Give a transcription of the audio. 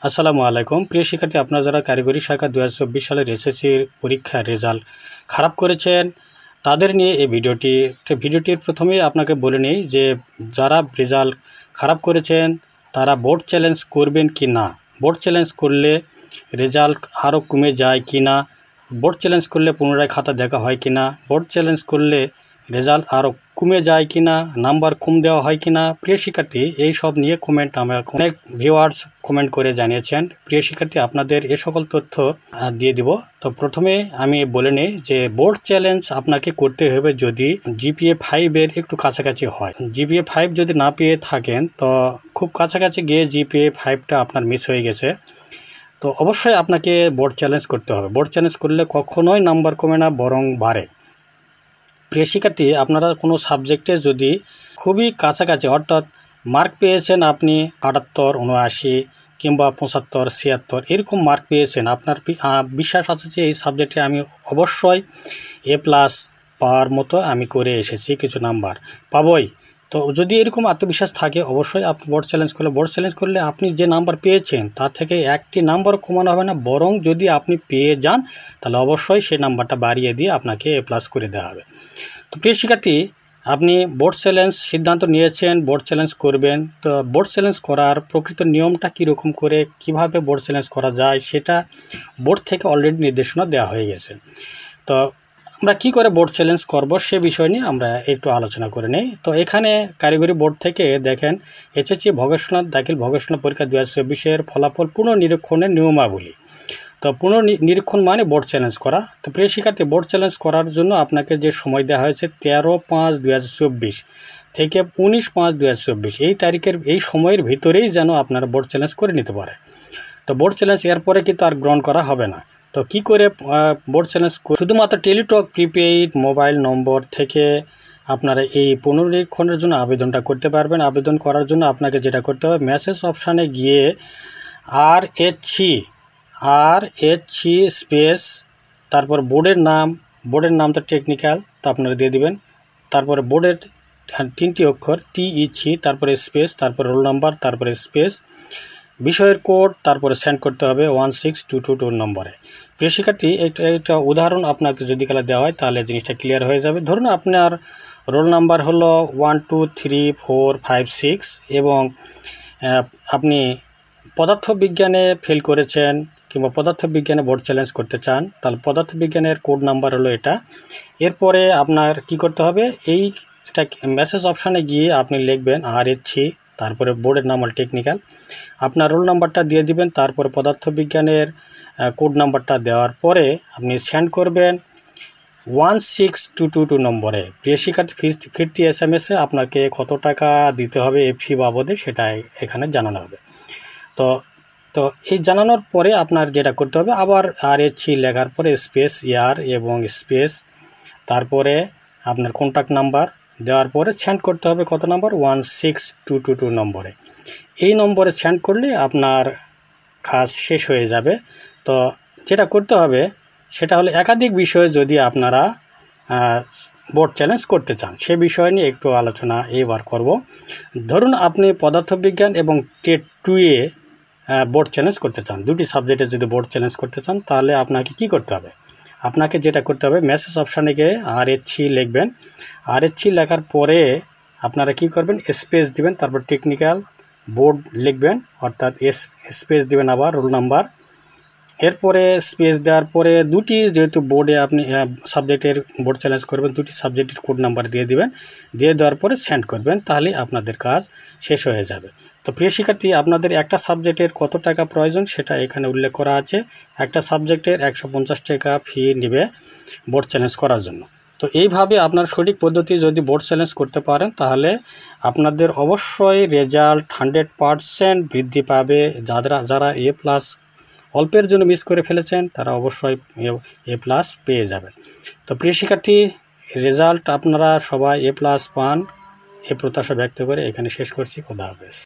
আসসালামু আলাইকুম প্রিয় শিক্ষার্থী, আপনারা যারা কারিগরি শাখা 2024 সালের এসএসসির পরীক্ষার রেজাল্ট খারাপ করেছেন তাদের নিয়ে এই ভিডিওটি। তো ভিডিওটির প্রথমেই আপনাকে বলে নিই যে যারা রেজাল্ট খারাপ করেছেন তারা বোর্ড চ্যালেঞ্জ করবেন কি না, বোর্ড চ্যালেঞ্জ করলে রেজাল্ট আরও কমে যায় কি না, বোর্ড চ্যালেঞ্জ করলে পুনরায় খাতা দেখা হয় কি না, বোর্ড চ্যালেঞ্জ করলে রেজাল্ট আরও কমে যায় কি না, নাম্বার কম দেওয়া হয় কি না। প্রিয় শিক্ষার্থী, এই সব নিয়ে কমেন্ট আমরা অনেক ভিউয়ার্স কমেন্ট করে জানিয়েছেন। প্রিয় শিক্ষার্থী, আপনাদের এ সকল তথ্য দিয়ে দিব। তো প্রথমে আমি বলে নিই যে বোর্ড চ্যালেঞ্জ আপনাকে করতে হবে যদি জিপিএ 5-এর একটু কাছাকাছি হয়। জিপিএ 5 যদি না পেয়ে থাকেন তো খুব কাছাকাছি গিয়ে জিপিএ 5টা আপনার মিস হয়ে গেছে, তো অবশ্যই আপনাকে বোর্ড চ্যালেঞ্জ করতে হবে। বোর্ড চ্যালেঞ্জ করলে কখনোই নাম্বার কমে না, বরং বাড়ে। প্রিয় শিক্ষার্থী, আপনারা কোনো সাবজেক্টে যদি খুবই কাছাকাছি অর্থাৎ মার্ক পেয়েছেন আপনি 78, 79 কিংবা 75, 76 এরকম মার্ক পেয়েছেন, আপনার বিশ্বাস আছে যে এই সাবজেক্টে আমি অবশ্যই A+ পাওয়ার মতো আমি করে এসেছি, কিছু নাম্বার পাবই। তো যদি এরকম আত্মবিশ্বাস থাকে অবশ্যই আপনি বোর্ড চ্যালেঞ্জ করলে আপনি যে নাম্বার পেয়েছেন তার থেকে একটি নাম্বার কমানো হবে না, বরং যদি আপনি পেয়ে যান তাহলে অবশ্যই সেই নাম্বারটা বাড়িয়ে দিয়ে আপনাকে A+ করে দেওয়া হবে। তো প্রিয় শিক্ষার্থী, আপনি বোর্ড চ্যালেঞ্জ সিদ্ধান্ত নিয়েছেন বোর্ড চ্যালেঞ্জ করবেন, তো বোর্ড চ্যালেঞ্জ করার প্রকৃত নিয়মটা কীরকম করে কিভাবে বোর্ড চ্যালেঞ্জ করা যায় সেটা বোর্ড থেকে অলরেডি নির্দেশনা দেওয়া হয়ে গেছে। তো আমরা কি করে বোর্ড চ্যালেঞ্জ করব সে বিষয় নিয়ে আমরা একটু আলোচনা করে নিই। তো এখানে কারিগরি বোর্ড থেকে দেখেন এসএসসি দাখিল ভোকেশনাল পরীক্ষা 2024-এর ফলাফল পুনর্নিরীক্ষণের নিয়মাবলী। তো পুনর্নিরীক্ষণ মানে বোর্ড চ্যালেঞ্জ করা। তো প্রিয় শিক্ষার্থী, বোর্ড চ্যালেঞ্জ করার জন্য আপনাকে যে সময় দেওয়া হয়েছে 13/5/2024 থেকে 19/5/2024 এই তারিখের এই সময়ের ভিতরেই যেন আপনারা বোর্ড চ্যালেঞ্জ করে নিতে পারে। তো বোর্ড চ্যালেঞ্জ এরপরে কিন্তু আর গ্রহণ করা হবে না। তো কি করে বোর্ড চ্যালেঞ্জ? শুধুমাত্র টেলিটক প্রিপেইড মোবাইল নম্বর থেকে আপনারা এই পুনর্নিরীক্ষণের জন্য আবেদনটা করতে পারবেন। আবেদন করার জন্য আপনাকে যেটা করতে হবে, মেসেজ অপশানে গিয়ে আর.এইচ.সি স্পেস তারপর বোর্ডের নামটা টেকনিক্যাল তা আপনারা দিয়ে দিবেন, তারপরে বোর্ডের 3টি অক্ষর TEC, তারপরে স্পেস, তারপরে রোল নাম্বার, তারপরে স্পেস, বিষয়ের কোড, তারপরে সেন্ড করতে হবে 16222 নম্বরে। প্রিয় শিক্ষার্থী, একটা উদাহরণ আপনাকে যদি কালে দেওয়া হয় তাহলে জিনিসটা ক্লিয়ার হয়ে যাবে। ধরুন আপনার রোল নাম্বার হলো 1 2 3 4 5 6 এবং আপনি পদার্থবিজ্ঞানে ফেল করেছেন কিংবা পদার্থবিজ্ঞানে বোর্ড চ্যালেঞ্জ করতে চান, তাহলে পদার্থবিজ্ঞানের কোড নাম্বার হলো এটা। এরপরে আপনার কি করতে হবে, এটা মেসেজ অপশানে গিয়ে আপনি লিখবেন আর.এইচ.সি, তারপরে বোর্ডের নাম হল টেকনিক্যাল, আপনার রোল নাম্বারটা দিয়ে দিবেন, তারপরে পদার্থবিজ্ঞানের কোড নাম্বারটা দেওয়ার পরে আপনি সেন্ড করবেন 16222 নম্বরে। প্রিয় শিক্ষার্থী, ফিরতি SMS-এ আপনাকে কত টাকা দিতে হবে এই ফি বাবদে সেটা এখানে জানানো হবে। তো এই জানানোর পরে আপনার যেটা করতে হবে, আবার আর.এইচ.সি লেখার পরে স্পেস ইয়ার এবং স্পেস, তারপরে আপনার কন্ট্যাক্ট নাম্বার দেওয়ার পরে সেন্ড করতে হবে কত নম্বর, 16222 নম্বরে। এই নম্বরে সেন্ড করলে আপনার কাজ শেষ হয়ে যাবে। তো যেটা করতে হবে সেটা হলো একাধিক বিষয়ে যদি আপনারা বোর্ড চ্যালেঞ্জ করতে চান সে বিষয় নিয়ে একটু আলোচনা এবার করব। ধরুন আপনি পদার্থবিজ্ঞান এবং টেট 2-এ বোর্ড চ্যালেঞ্জ করতে চান, দুটি সাবজেক্টে যদি বোর্ড চ্যালেঞ্জ করতে চান তাহলে আপনাকে কি করতে হবে, আপনাকে যেটা করতে হবে মেসেজ অপশানে গিয়ে আর.এইচ.সি লিখবেন, আর.এইচ.সি লেখার পরে আপনারা কি করবেন, স্পেস দিবেন, তারপর টেকনিক্যাল বোর্ড লিখবেন, অর্থাৎ স্পেস দিবেন, আবার রোল নাম্বার, এরপরে স্পেস দেওয়ার পরে দুটি যেহেতু বোর্ডে আপনি সাবজেক্টের বোর্ড চ্যালেঞ্জ করবেন দুটি সাবজেক্টের কোড নাম্বার দিয়ে দিবেন, দিয়ে দেওয়ার পরে সেন্ড করবেন, তাহলে আপনাদের কাজ শেষ হয়ে যাবে। তো প্রিয় শিক্ষার্থী, আপনাদের একটা সাবজেক্টের কত টাকা প্রয়োজন সেটা এখানে উল্লেখ করা আছে। একটা সাবজেক্টের 150 টাকা ফি নেবে বোর্ড চ্যালেঞ্জ করার জন্য। তো এইভাবে আপনার সঠিক পদ্ধতি যদি বোর্ড চ্যালেঞ্জ করতে পারেন তাহলে আপনাদের অবশ্যই রেজাল্ট 100% বৃদ্ধি পাবে। যারা A+ অল্পের জন্য মিস করে ফেলেছেন তারা অবশ্যই A+ পেয়ে যাবেন। তো প্রিয় শিক্ষার্থী, রেজাল্ট আপনারা সবাই A+ পান এ প্রত্যাশা ব্যক্ত করে এখানে শেষ করছি। খোদা হাফেজ।